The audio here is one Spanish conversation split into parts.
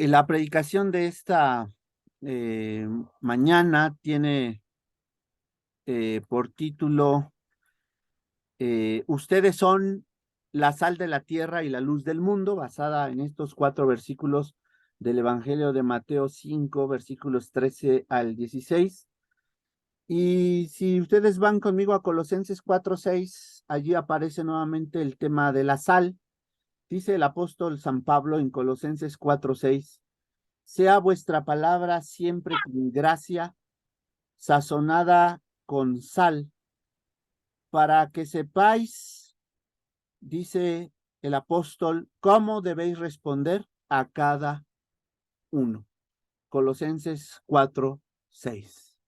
La predicación de esta mañana tiene por título Ustedes son la sal de la tierra y la luz del mundo, basada en estos 4 versículos del Evangelio de Mateo 5, versículos 13 al 16. Y si ustedes van conmigo a Colosenses 4:6, allí aparece nuevamente el tema de la sal. Dice el apóstol San Pablo en Colosenses 4:6: sea vuestra palabra siempre con gracia, sazonada con sal, para que sepáis, dice el apóstol, cómo debéis responder a cada uno. Colosenses 4:6.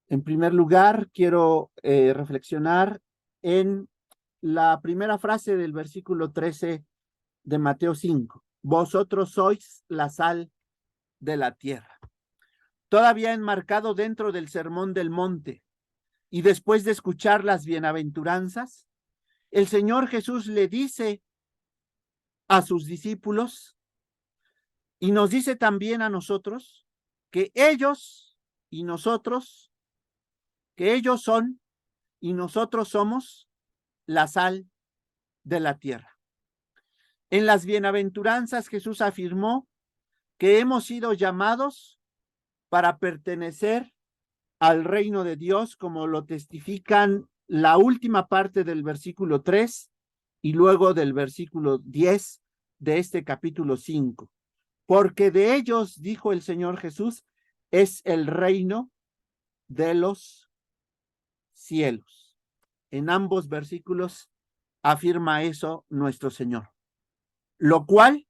En primer lugar, quiero reflexionar en la primera frase del versículo 13 de Mateo 5. Vosotros sois la sal de la tierra. Todavía enmarcado dentro del Sermón del Monte, y después de escuchar las bienaventuranzas, el Señor Jesús le dice a sus discípulos, y nos dice también a nosotros, que ellos y nosotros, que ellos son y nosotros somos la sal de la tierra. En las bienaventuranzas Jesús afirmó que hemos sido llamados para pertenecer al reino de Dios, como lo testifican la última parte del versículo 3 y luego del versículo 10 de este capítulo 5. Porque de ellos, dijo el Señor Jesús, es el reino de los cielos. En ambos versículos afirma eso nuestro Señor. Lo cual,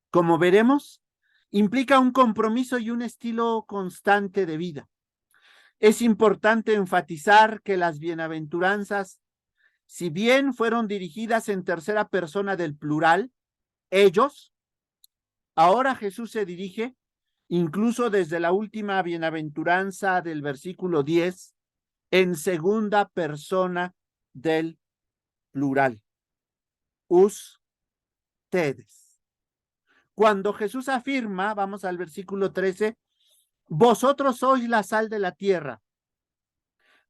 como veremos, implica un compromiso y un estilo constante de vida. Es importante enfatizar que las bienaventuranzas, si bien fueron dirigidas en tercera persona del plural, ellos, ahora Jesús se dirige, incluso desde la última bienaventuranza del versículo 10, en segunda persona del plural. Ustedes. Cuando Jesús afirma, vamos al versículo 13, vosotros sois la sal de la tierra,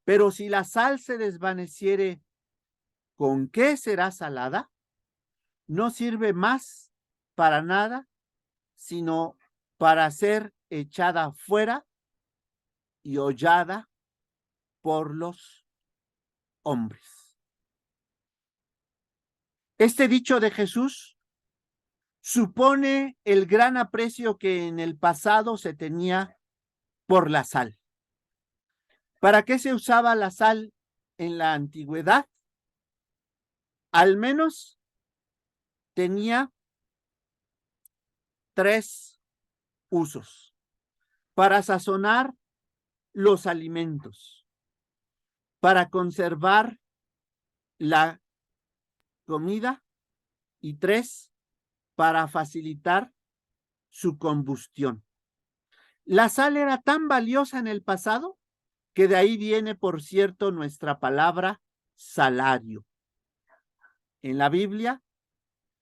pero si la sal se desvaneciere, ¿con qué será salada? No sirve más para nada, sino para ser echada fuera y hollada por los hombres. Este dicho de Jesús supone el gran aprecio que en el pasado se tenía por la sal. ¿Para qué se usaba la sal en la antigüedad? Al menos tenía 3 usos: para sazonar los alimentos, para conservar la comida y 3, para facilitar su combustión. La sal era tan valiosa en el pasado que de ahí viene, por cierto, nuestra palabra salario. En la Biblia,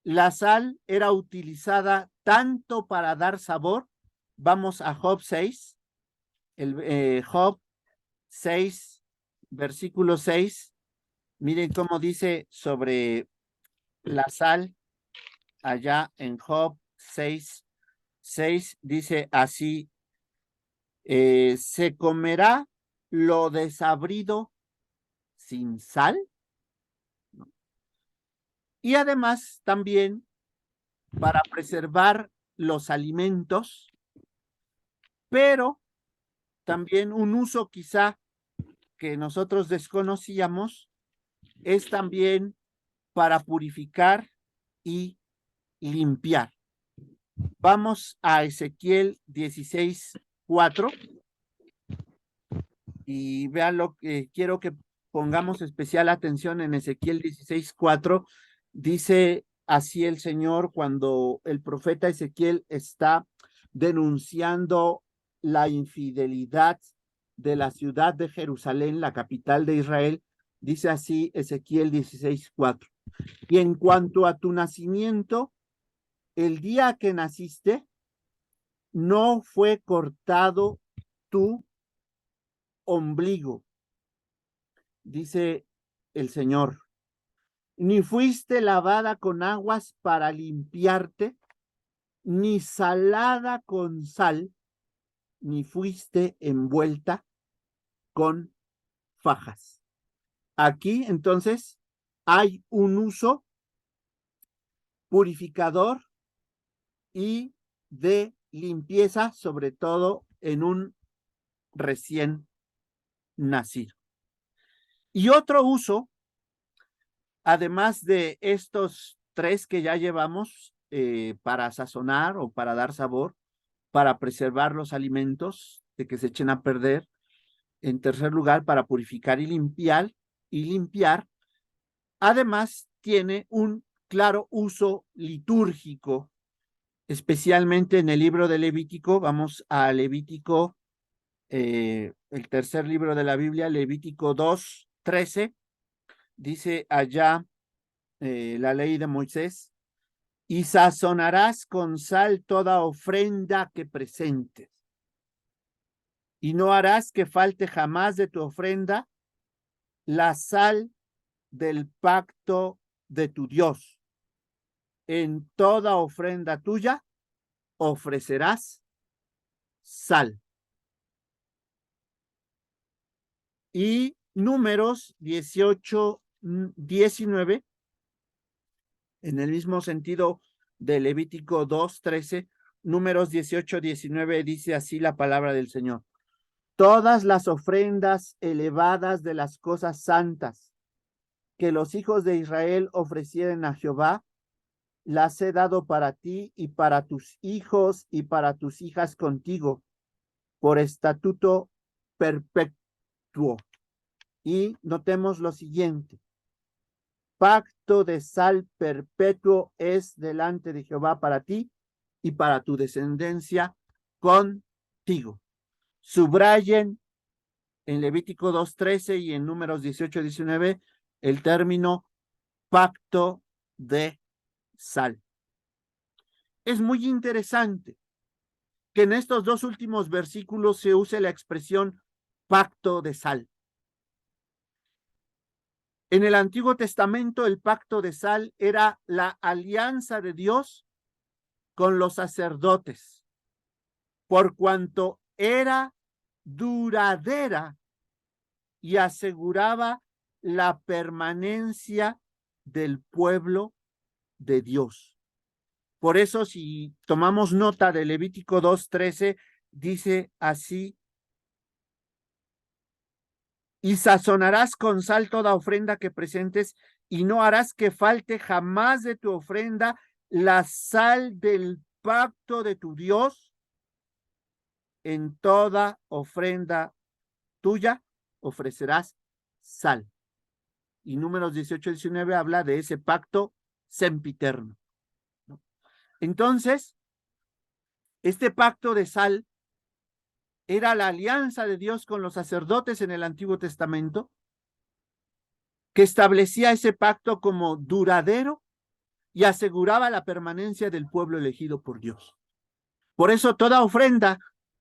la sal era utilizada tanto para dar sabor. Vamos a Job 6, Job 6, versículo 6. Miren cómo dice sobre la sal allá en Job 6:6, dice así: ¿se comerá lo desabrido sin sal? Y además también para preservar los alimentos, pero también un uso quizá que nosotros desconocíamos es también para purificar y limpiar. Vamos a Ezequiel 16:4 y vean lo que quiero que pongamos especial atención en Ezequiel 16:4. Dice así el Señor cuando el profeta Ezequiel está denunciando la infidelidad de la ciudad de Jerusalén, la capital de Israel. Dice así Ezequiel 16:4: y en cuanto a tu nacimiento, el día que naciste, no fue cortado tu ombligo, dice el Señor, ni fuiste lavada con aguas para limpiarte, ni salada con sal, ni fuiste envuelta con fajas. Aquí entonces hay un uso purificador y de limpieza, sobre todo en un recién nacido. Y otro uso, además de estos tres que ya llevamos, para sazonar o para dar sabor, para preservar los alimentos de que se echen a perder. En tercer lugar, para purificar y limpiar. Además, tiene un claro uso litúrgico, especialmente en el libro de Levítico. Vamos a Levítico, el tercer libro de la Biblia, Levítico 2:13. Dice allá la ley de Moisés: y sazonarás con sal toda ofrenda que presentes, y no harás que falte jamás de tu ofrenda la sal del pacto de tu Dios. En toda ofrenda tuya ofrecerás sal. Y Números 18:19, en el mismo sentido de Levítico 2:13, Números 18:19 dice así la palabra del Señor: todas las ofrendas elevadas de las cosas santas que los hijos de Israel ofrecieren a Jehová, las he dado para ti y para tus hijos y para tus hijas contigo, por estatuto perpetuo. Y notemos lo siguiente: pacto de sal perpetuo es delante de Jehová para ti y para tu descendencia contigo. Subrayen en Levítico 2:13 y en Números 18:19 el término pacto de sal. Es muy interesante que en estos dos últimos versículos se use la expresión pacto de sal. En el Antiguo Testamento, el pacto de sal era la alianza de Dios con los sacerdotes, por cuanto era duradera y aseguraba la permanencia del pueblo de Dios. Por eso, si tomamos nota de Levítico 2:13, dice así: y sazonarás con sal toda ofrenda que presentes, y no harás que falte jamás de tu ofrenda la sal del pacto de tu Dios. En toda ofrenda tuya ofrecerás sal. Y Números 18:19 habla de ese pacto sempiterno, ¿no? Entonces, este pacto de sal era la alianza de Dios con los sacerdotes en el Antiguo Testamento, que establecía ese pacto como duradero y aseguraba la permanencia del pueblo elegido por Dios. Por eso toda ofrenda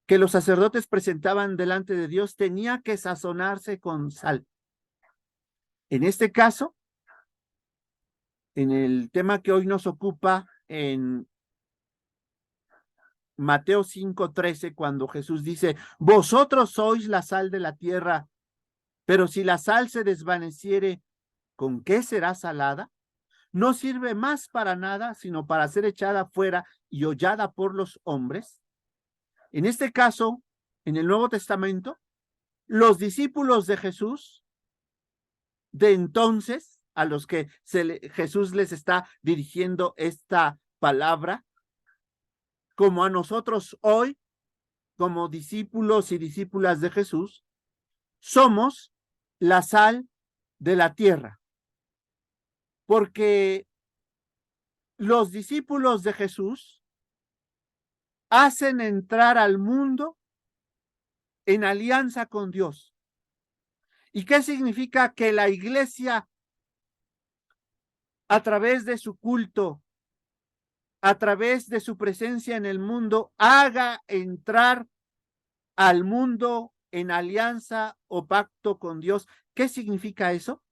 que los sacerdotes presentaban delante de Dios tenía que sazonarse con sal. En este caso, en el tema que hoy nos ocupa, en Mateo 5:13, cuando Jesús dice: vosotros sois la sal de la tierra, pero si la sal se desvaneciere, ¿con qué será salada? No sirve más para nada, sino para ser echada fuera y hollada por los hombres. En este caso, en el Nuevo Testamento, los discípulos de Jesús de entonces, a los que Jesús les está dirigiendo esta palabra, como a nosotros hoy, como discípulos y discípulas de Jesús, somos la sal de la tierra. Porque los discípulos de Jesús hacen entrar al mundo en alianza con Dios. ¿Y qué significa? Que la iglesia, a través de su culto, a través de su presencia en el mundo, haga entrar al mundo en alianza o pacto con Dios. ¿Qué significa eso?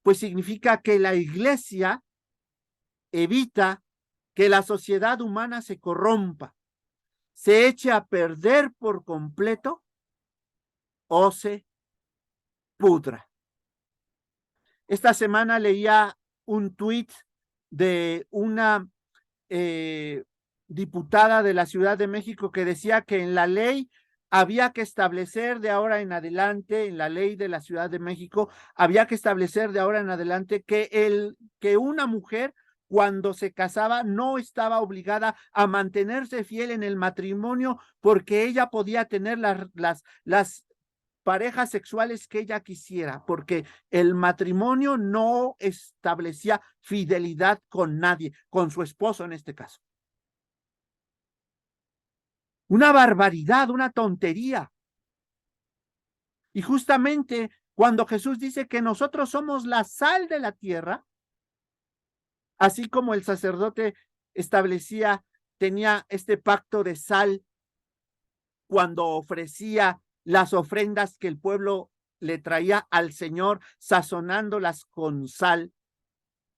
Pues significa que la iglesia evita que la sociedad humana se corrompa, se eche a perder por completo o se pudra. Esta semana leía un tuit de una diputada de la Ciudad de México que decía que en la ley había que establecer de ahora en adelante, en la ley de la Ciudad de México, había que establecer de ahora en adelante que una mujer cuando se casaba no estaba obligada a mantenerse fiel en el matrimonio porque ella podía tener las parejas sexuales que ella quisiera, porque el matrimonio no establecía fidelidad con nadie, con su esposo en este caso. Una barbaridad, una tontería. Y justamente cuando Jesús dice que nosotros somos la sal de la tierra, así como el sacerdote establecía, tenía este pacto de sal cuando ofrecía las ofrendas que el pueblo le traía al Señor, sazonándolas con sal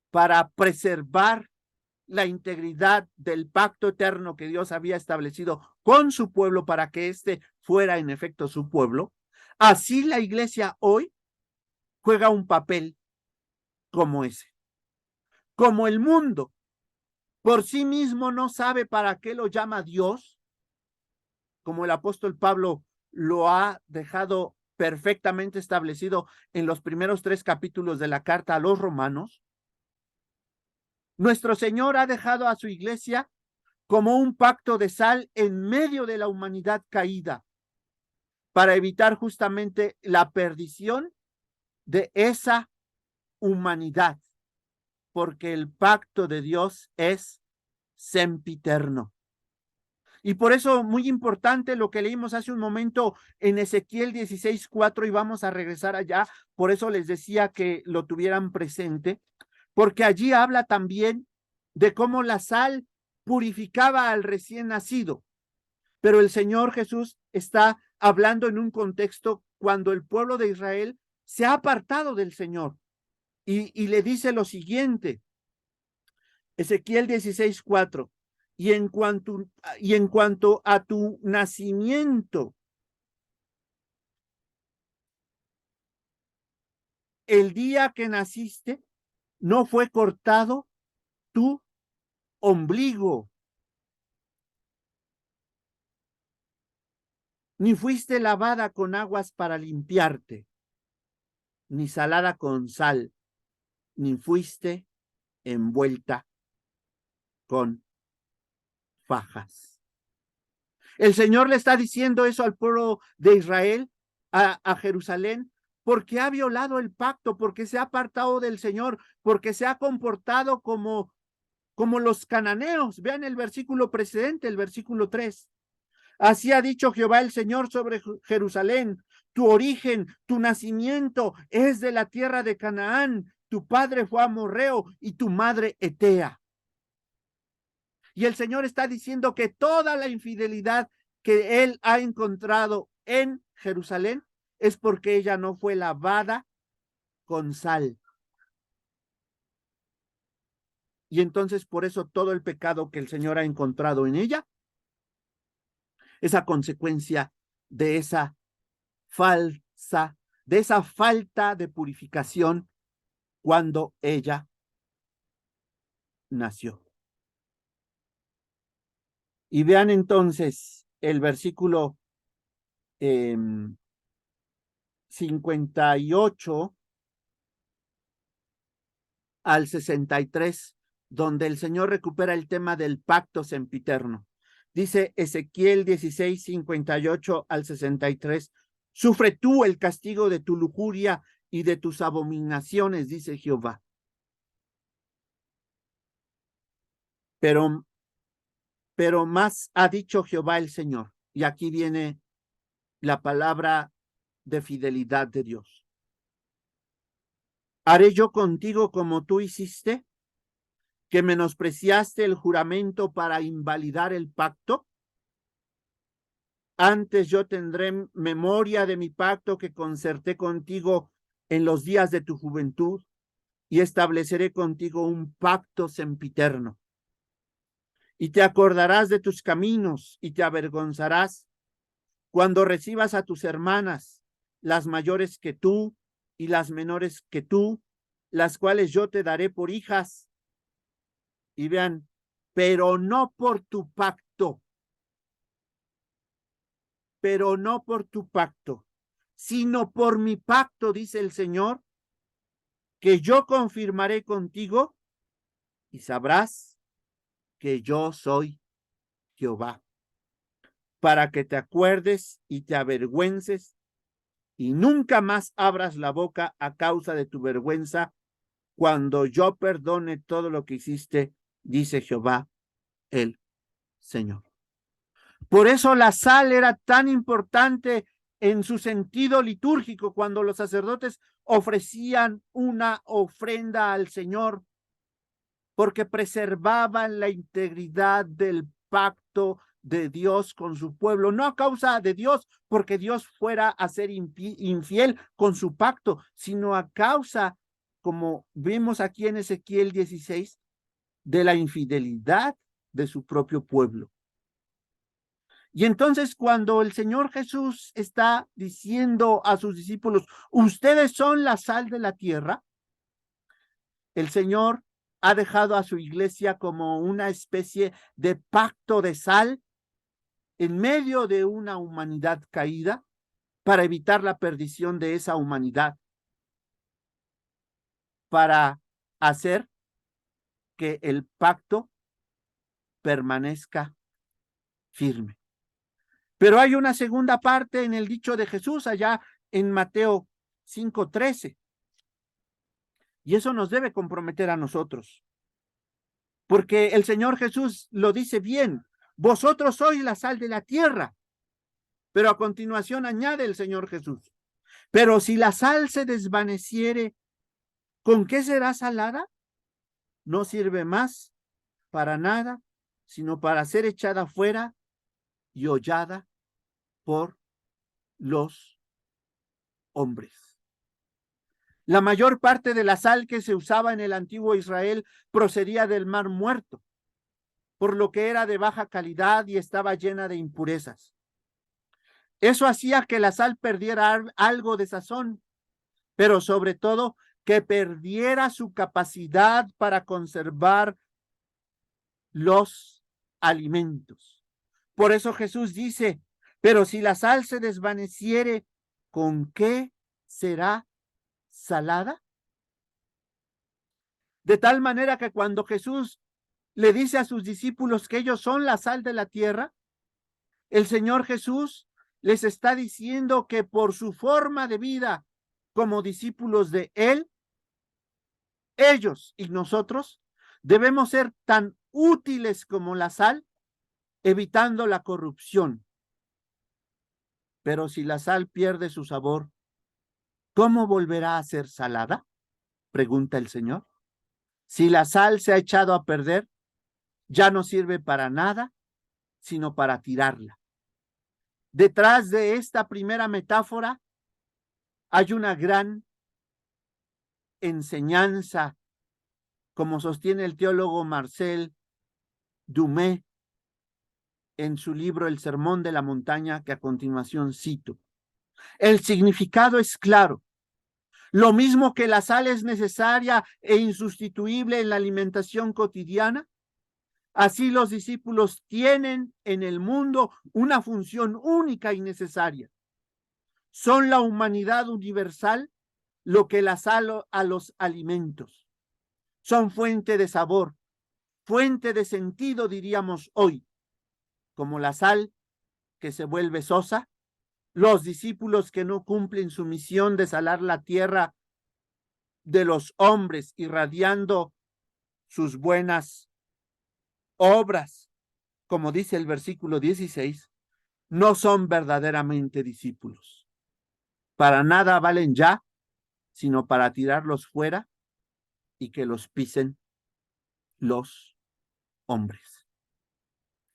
para preservar la integridad del pacto eterno que Dios había establecido con su pueblo para que éste fuera en efecto su pueblo. Así la iglesia hoy juega un papel como ese. Como el mundo por sí mismo no sabe para qué lo llama Dios, como el apóstol Pablo lo ha dejado perfectamente establecido en los primeros 3 capítulos de la carta a los romanos, nuestro Señor ha dejado a su iglesia como un pacto de sal en medio de la humanidad caída, para evitar justamente la perdición de esa humanidad, porque el pacto de Dios es sempiterno. Y por eso muy importante lo que leímos hace un momento en Ezequiel 16:4, y vamos a regresar allá, por eso les decía que lo tuvieran presente, porque allí habla también de cómo la sal purificaba al recién nacido. Pero el Señor Jesús está hablando en un contexto cuando el pueblo de Israel se ha apartado del Señor y le dice lo siguiente, Ezequiel 16:4, y en cuanto a tu nacimiento, el día que naciste, no fue cortado tu ombligo, ni fuiste lavada con aguas para limpiarte, ni salada con sal, ni fuiste envuelta con fajas. El Señor le está diciendo eso al pueblo de Israel, a Jerusalén, porque ha violado el pacto, porque se ha apartado del Señor, porque se ha comportado como los cananeos. Vean el versículo precedente, el versículo 3. Así ha dicho Jehová el Señor sobre Jerusalén: tu origen, tu nacimiento es de la tierra de Canaán, tu padre fue amorreo y tu madre etea. Y el Señor está diciendo que toda la infidelidad que él ha encontrado en Jerusalén es porque ella no fue lavada con sal. Y entonces por eso todo el pecado que el Señor ha encontrado en ella es a consecuencia de esa falta de purificación cuando ella nació. Y vean entonces el versículo 58 al 63, donde el Señor recupera el tema del pacto sempiterno. Dice Ezequiel 16, 58 al 63, sufre tú el castigo de tu lujuria y de tus abominaciones, dice Jehová. Pero más ha dicho Jehová el Señor. Y aquí viene la palabra de fidelidad de Dios. ¿Haré yo contigo como tú hiciste? que menospreciaste el juramento para invalidar el pacto? Antes yo tendré memoria de mi pacto que concerté contigo en los días de tu juventud y estableceré contigo un pacto sempiterno. Y te acordarás de tus caminos y te avergonzarás cuando recibas a tus hermanas, las mayores que tú y las menores que tú, las cuales yo te daré por hijas. Y vean, pero no por tu pacto, pero no por tu pacto, sino por mi pacto, dice el Señor, que yo confirmaré contigo y sabrás que yo soy Jehová, para que te acuerdes y te avergüences y nunca más abras la boca a causa de tu vergüenza cuando yo perdone todo lo que hiciste, dice Jehová el Señor. Por eso la sal era tan importante en su sentido litúrgico cuando los sacerdotes ofrecían una ofrenda al Señor, porque preservaban la integridad del pacto de Dios con su pueblo, no a causa de Dios, porque Dios fuera a ser infiel con su pacto, sino a causa, como vimos aquí en Ezequiel 16, de la infidelidad de su propio pueblo. Y entonces cuando el Señor Jesús está diciendo a sus discípulos, ustedes son la sal de la tierra, el Señor ha dejado a su iglesia como una especie de pacto de sal en medio de una humanidad caída para evitar la perdición de esa humanidad, para hacer que el pacto permanezca firme. Pero hay una segunda parte en el dicho de Jesús allá en Mateo 5:13. Y eso nos debe comprometer a nosotros. Porque el Señor Jesús lo dice bien, vosotros sois la sal de la tierra. Pero a continuación añade el Señor Jesús, pero si la sal se desvaneciere, ¿con qué será salada? No sirve más para nada, sino para ser echada fuera y hollada por los hombres. La mayor parte de la sal que se usaba en el antiguo Israel procedía del Mar Muerto, por lo que era de baja calidad y estaba llena de impurezas. Eso hacía que la sal perdiera algo de sazón, pero sobre todo que perdiera su capacidad para conservar los alimentos. Por eso Jesús dice, pero si la sal se desvaneciere, ¿con qué será salada? De tal manera que cuando Jesús le dice a sus discípulos que ellos son la sal de la tierra, el Señor Jesús les está diciendo que por su forma de vida como discípulos de Él, ellos y nosotros debemos ser tan útiles como la sal, evitando la corrupción. Pero si la sal pierde su sabor, ¿cómo volverá a ser salada? Pregunta el Señor. Si la sal se ha echado a perder, ya no sirve para nada, sino para tirarla. Detrás de esta primera metáfora hay una gran enseñanza, como sostiene el teólogo Marcel Dumais en su libro El Sermón de la Montaña, que a continuación cito. El significado es claro. Lo mismo que la sal es necesaria e insustituible en la alimentación cotidiana, así los discípulos tienen en el mundo una función única y necesaria. Son la humanidad universal lo que la sal a los alimentos. Son fuente de sabor, fuente de sentido, diríamos hoy, como la sal que se vuelve sosa, los discípulos que no cumplen su misión de salar la tierra de los hombres, irradiando sus buenas obras, como dice el versículo 16, no son verdaderamente discípulos. Para nada valen ya, sino para tirarlos fuera y que los pisen los hombres.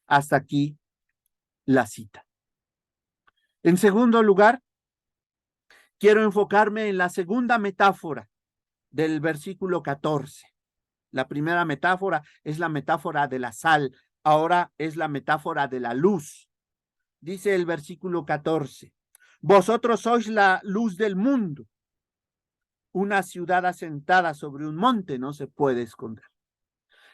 Hasta aquí la cita. En segundo lugar, quiero enfocarme en la segunda metáfora del versículo 14. La primera metáfora es la metáfora de la sal, ahora es la metáfora de la luz. Dice el versículo 14, vosotros sois la luz del mundo. Una ciudad asentada sobre un monte no se puede esconder.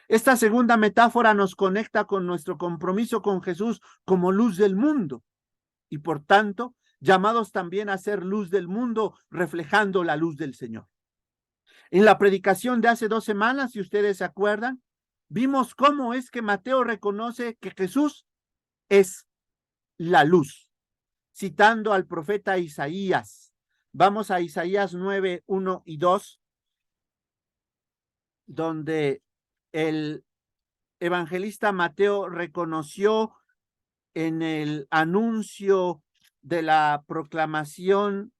Esta segunda metáfora nos conecta con nuestro compromiso con Jesús como luz del mundo y por tanto llamados también a ser luz del mundo reflejando la luz del Señor. En la predicación de hace 2 semanas, si ustedes se acuerdan, vimos cómo es que Mateo reconoce que Jesús es la luz, citando al profeta Isaías. Vamos a Isaías 9, 1 y 2, donde el evangelista Mateo reconoció en el anuncio de la proclamación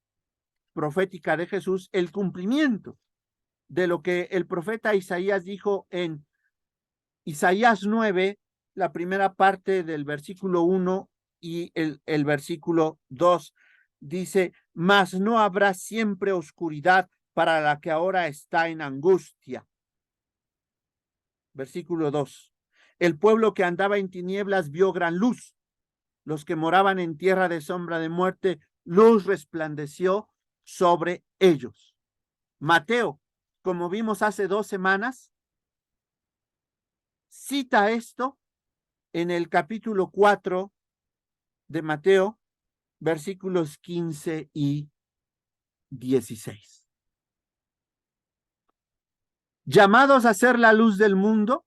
profética de Jesús el cumplimiento de lo que el profeta Isaías dijo en Isaías 9, la primera parte del versículo 1 y el versículo 2. Dice, mas no habrá siempre oscuridad para la que ahora está en angustia. Versículo 2. El pueblo que andaba en tinieblas vio gran luz. Los que moraban en tierra de sombra de muerte, luz resplandeció sobre ellos. Mateo, como vimos hace 2 semanas, cita esto en el capítulo 4 de Mateo, versículos 15 y 16. Llamados a ser la luz del mundo,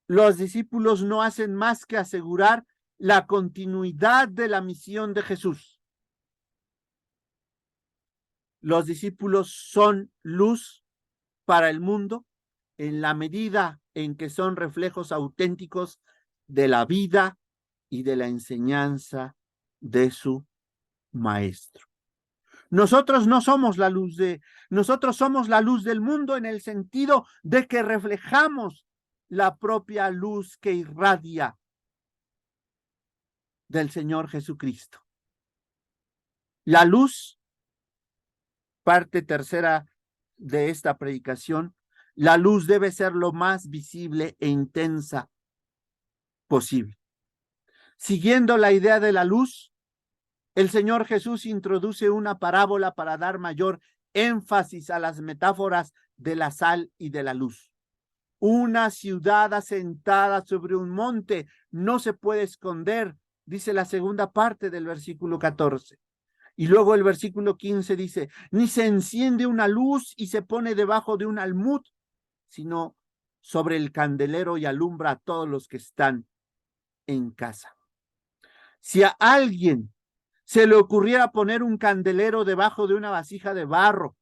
los discípulos no hacen más que asegurar la continuidad de la misión de Jesús. Los discípulos son luz para el mundo en la medida en que son reflejos auténticos de la vida y de la enseñanza de su maestro. Nosotros no somos la luz nosotros somos la luz del mundo en el sentido de que reflejamos la propia luz que irradia del Señor Jesucristo. La luz, parte tercera de esta predicación, la luz debe ser lo más visible e intensa posible. Siguiendo la idea de la luz, el Señor Jesús introduce una parábola para dar mayor énfasis a las metáforas de la sal y de la luz. Una ciudad asentada sobre un monte no se puede esconder, dice la segunda parte del versículo 14. Y luego el versículo 15 dice, ni se enciende una luz y se pone debajo de un almud, sino sobre el candelero y alumbra a todos los que están en casa. Si a alguien se le ocurriera poner un candelero debajo de una vasija de barro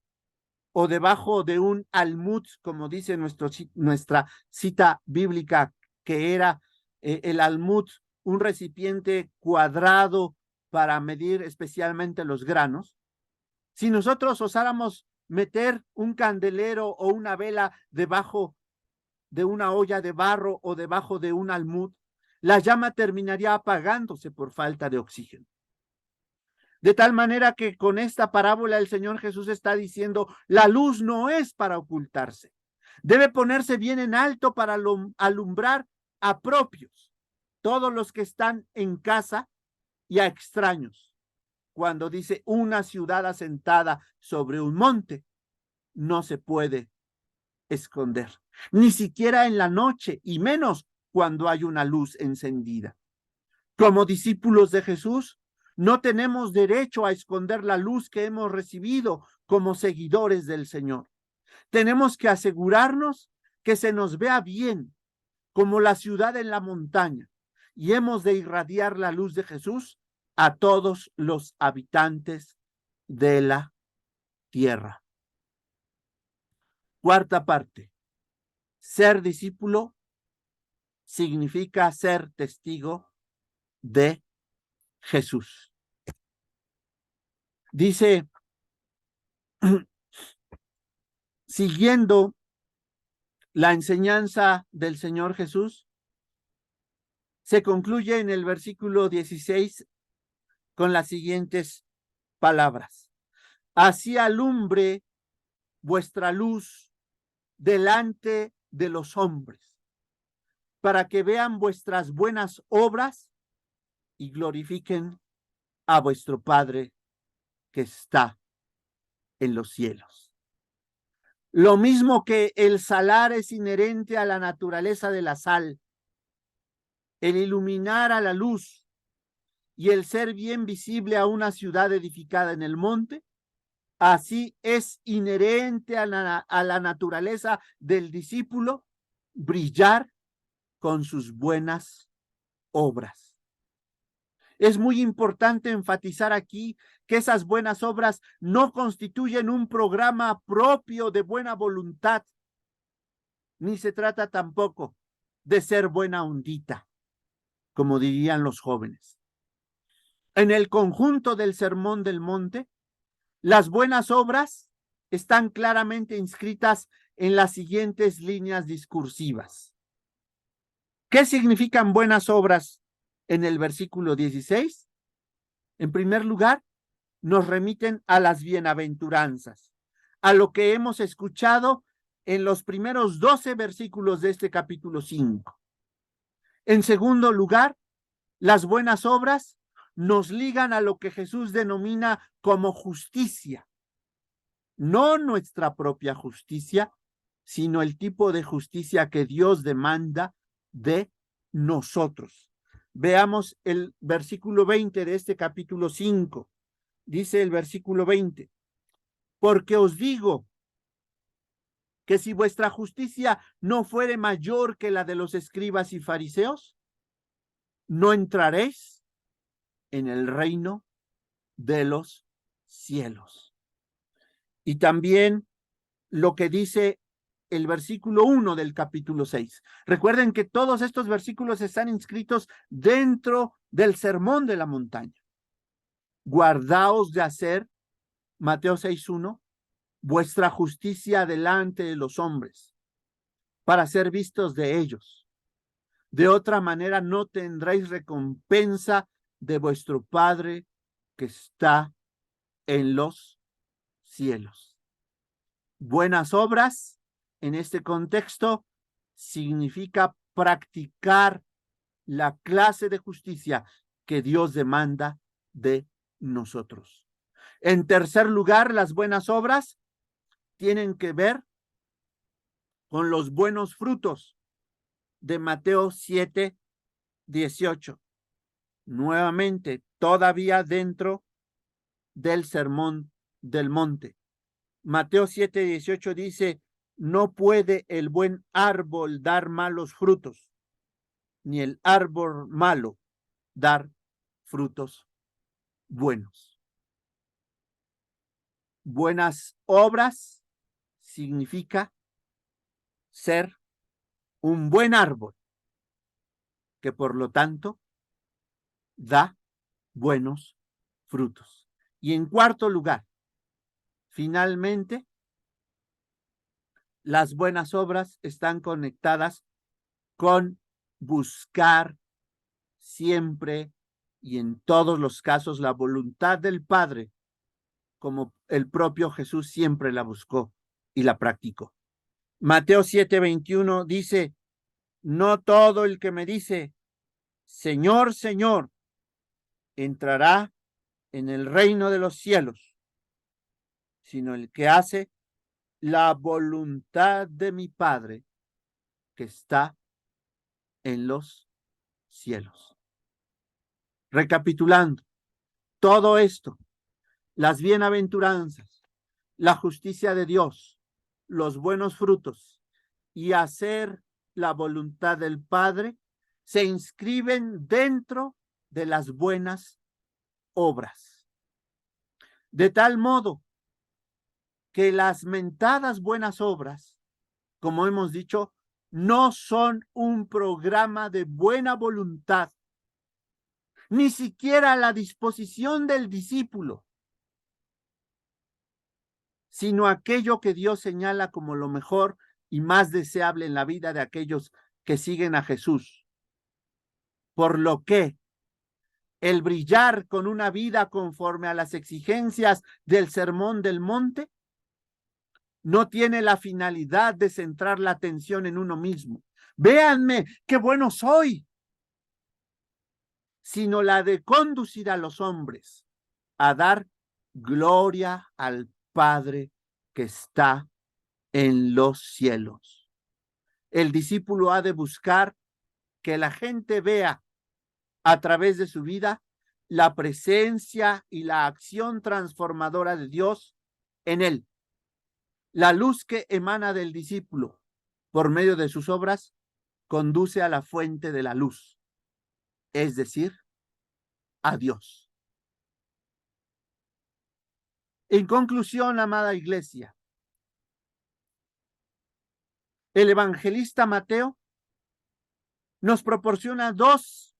o debajo de un almud, como dice nuestra cita bíblica, que era el almud, un recipiente cuadrado para medir especialmente los granos. Si nosotros osáramos meter un candelero o una vela debajo de una olla de barro o debajo de un almud, la llama terminaría apagándose por falta de oxígeno. De tal manera que con esta parábola el Señor Jesús está diciendo, la luz no es para ocultarse. Debe ponerse bien en alto para alumbrar a propios, todos los que están en casa, y a extraños. Cuando dice una ciudad asentada sobre un monte, no se puede esconder, ni siquiera en la noche, y menos cuando hay una luz encendida. Como discípulos de Jesús, no tenemos derecho a esconder la luz que hemos recibido como seguidores del Señor. Tenemos que asegurarnos que se nos vea bien, como la ciudad en la montaña, y hemos de irradiar la luz de Jesús a todos los habitantes de la tierra. Cuarta parte. Ser discípulo significa ser testigo de Jesús. Dice, siguiendo La enseñanza del Señor Jesús se concluye en el versículo 16 con las siguientes palabras. Así alumbre vuestra luz delante de los hombres, para que vean vuestras buenas obras y glorifiquen a vuestro Padre que está en los cielos. Lo mismo que el salar es inherente a la naturaleza de la sal, el iluminar a la luz y el ser bien visible a una ciudad edificada en el monte, así es inherente a la naturaleza del discípulo brillar con sus buenas obras. Es muy importante enfatizar aquí que esas buenas obras no constituyen un programa propio de buena voluntad, ni se trata tampoco de ser buena ondita, como dirían los jóvenes. En el conjunto del Sermón del Monte, las buenas obras están claramente inscritas en las siguientes líneas discursivas. ¿Qué significan buenas obras en el versículo 16? En primer lugar, nos remiten a las bienaventuranzas, a lo que hemos escuchado en los primeros 12 versículos de este capítulo 5. En segundo lugar, las buenas obras nos ligan a lo que Jesús denomina como justicia. No nuestra propia justicia, sino el tipo de justicia que Dios demanda de nosotros. Veamos el versículo 20 de este capítulo 5. Dice el versículo 20, porque os digo que si vuestra justicia no fuere mayor que la de los escribas y fariseos, no entraréis en el reino de los cielos. Y también lo que dice el versículo 1 del capítulo 6. Recuerden que todos estos versículos están inscritos dentro del Sermón de la Montaña. Guardaos de hacer, Mateo 6:1, vuestra justicia delante de los hombres, para ser vistos de ellos. De otra manera no tendréis recompensa de vuestro Padre que está en los cielos. Buenas obras, en este contexto, significa practicar la clase de justicia que Dios demanda de nosotros. En tercer lugar, las buenas obras tienen que ver con los buenos frutos de Mateo 7:18. Nuevamente, todavía dentro del Sermón del Monte. Mateo 7:18 dice, no puede el buen árbol dar malos frutos, ni el árbol malo dar frutos buenos. Buenas obras significa ser un buen árbol, que por lo tanto da buenos frutos. Y en cuarto lugar, finalmente, las buenas obras están conectadas con buscar siempre y en todos los casos la voluntad del Padre, como el propio Jesús siempre la buscó y la practicó. Mateo 7:21 dice, no todo el que me dice, Señor, Señor, entrará en el reino de los cielos, sino el que hace la voluntad de mi Padre que está en los cielos. Recapitulando, todo esto, las bienaventuranzas, la justicia de Dios, los buenos frutos y hacer la voluntad del Padre, se inscriben dentro de las buenas obras. De tal modo que las mentadas buenas obras, como hemos dicho, no son un programa de buena voluntad, ni siquiera a la disposición del discípulo, sino aquello que Dios señala como lo mejor y más deseable en la vida de aquellos que siguen a Jesús. Por lo que el brillar con una vida conforme a las exigencias del Sermón del Monte no tiene la finalidad de centrar la atención en uno mismo. Véanme, qué bueno soy, sino la de conducir a los hombres a dar gloria al Padre que está en los cielos. El discípulo ha de buscar que la gente vea a través de su vida la presencia y la acción transformadora de Dios en él. La luz que emana del discípulo por medio de sus obras conduce a la fuente de la luz, es decir, a Dios. En conclusión, amada iglesia, el evangelista Mateo nos proporciona dos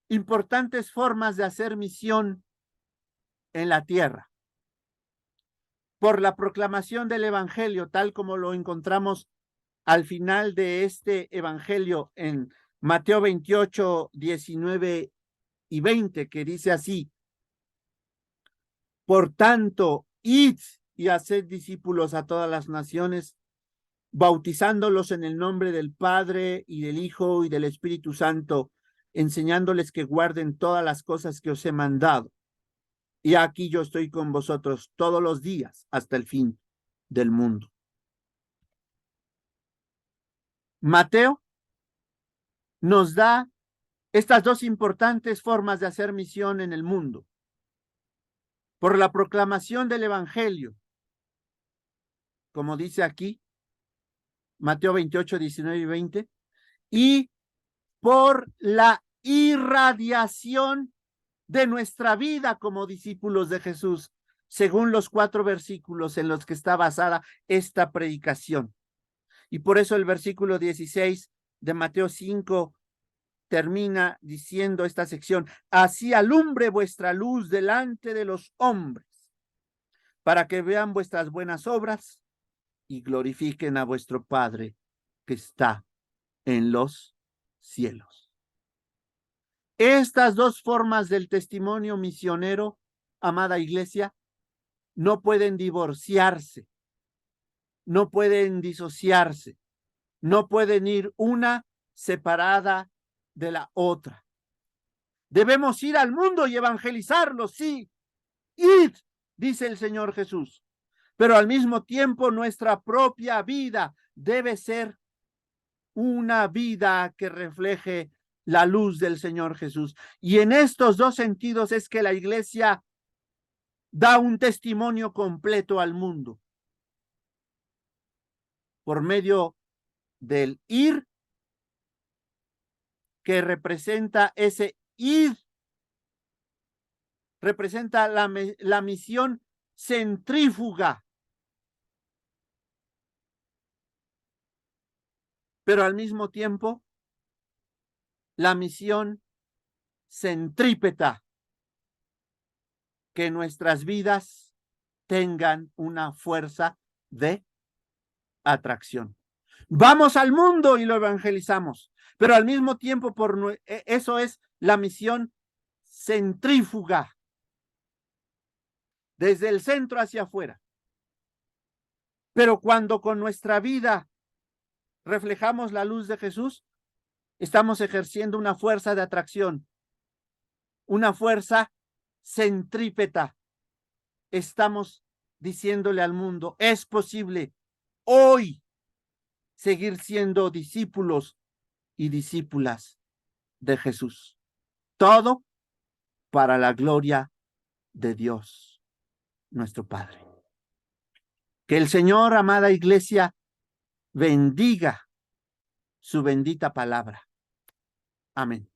importantes formas de hacer misión en la tierra. Por la proclamación del evangelio, tal como lo encontramos al final de este evangelio en Mateo 28, 19 y 20, que dice así: por tanto, id y haced discípulos a todas las naciones, bautizándolos en el nombre del Padre y del Hijo y del Espíritu Santo, enseñándoles que guarden todas las cosas que os he mandado. Y aquí yo estoy con vosotros todos los días hasta el fin del mundo. Mateo nos da estas dos importantes formas de hacer misión en el mundo. Por la proclamación del Evangelio, como dice aquí, Mateo 28, 19 y 20, y por la irradiación de nuestra vida como discípulos de Jesús, según los 4 versículos en los que está basada esta predicación. Y por eso el versículo 16 de Mateo 5 termina diciendo esta sección: así alumbre vuestra luz delante de los hombres, para que vean vuestras buenas obras y glorifiquen a vuestro Padre que está en los cielos. Estas dos formas del testimonio misionero, amada iglesia, no pueden divorciarse, no pueden disociarse, no pueden ir una separada de la otra. Debemos ir al mundo y evangelizarlo, sí. Id, dice el Señor Jesús. Pero al mismo tiempo nuestra propia vida debe ser una vida que refleje la luz del Señor Jesús. Y en estos dos sentidos es que la iglesia da un testimonio completo al mundo. Por medio del ir, que representa ese ir, representa la misión centrífuga, pero al mismo tiempo la misión centrípeta, que nuestras vidas tengan una fuerza de atracción. Vamos al mundo y lo evangelizamos, pero al mismo tiempo eso es la misión centrífuga, desde el centro hacia afuera. Pero cuando con nuestra vida reflejamos la luz de Jesús, estamos ejerciendo una fuerza de atracción, una fuerza centrípeta. Estamos diciéndole al mundo: es posible hoy seguir siendo discípulos y discípulas de Jesús. Todo para la gloria de Dios, nuestro Padre. Que el Señor, amada iglesia, bendiga su bendita palabra. Amén.